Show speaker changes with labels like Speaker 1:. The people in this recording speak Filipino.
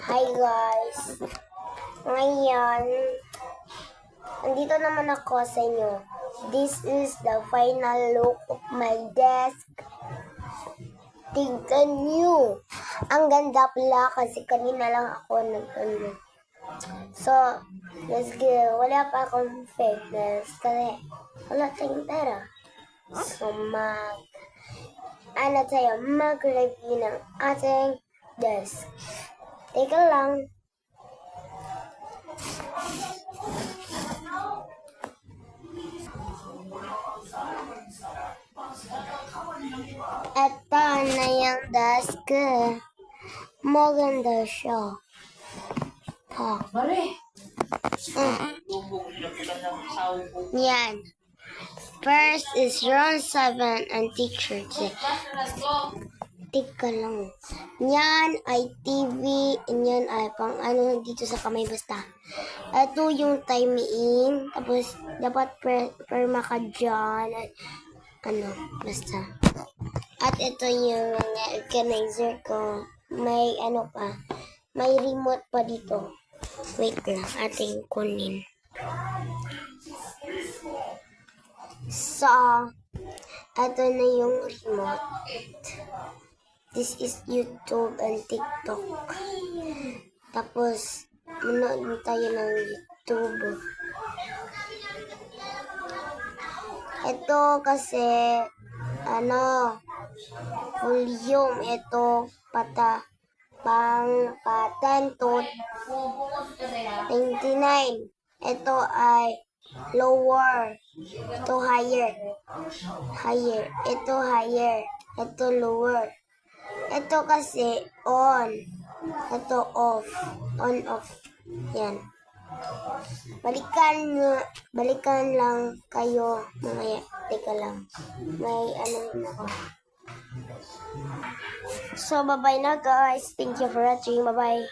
Speaker 1: Hi guys! Ngayon, nandito naman ako sa inyo. This is the final look of my desk. Tignan nyo! Ang ganda pala kasi kanina lang ako nagtanong. So, let's go. Wala pa akong fitness kasi wala tayong pera. So, mag-review ng ating desk. Teka lang. Ito na yung desk. Maganda siya. Yan. First is round 7 and teacher 6. Teka lang. Yan ay TV. Yan ay pang ano dito sa kamay basta. Ito yung timing. Tapos dapat perma ka dyan. Ano, basta. At ito yung mga organizer ko. May ano pa. May remote pa dito. Wait lang. Ating kunin. So, ito na yung remote. This is YouTube and TikTok. Tapos, manood tayo ng YouTube. Ito kasi, volume. Ito, pang 10 to 99. Ito ay lower. Ito higher. Ito higher. Ito lower. Ito kasi on. Ito off. On, off. Yan. Balikan lang kayo mamaya. Teka lang. May ano na ako. So, bye-bye na guys. Thank you for watching. Bye-bye.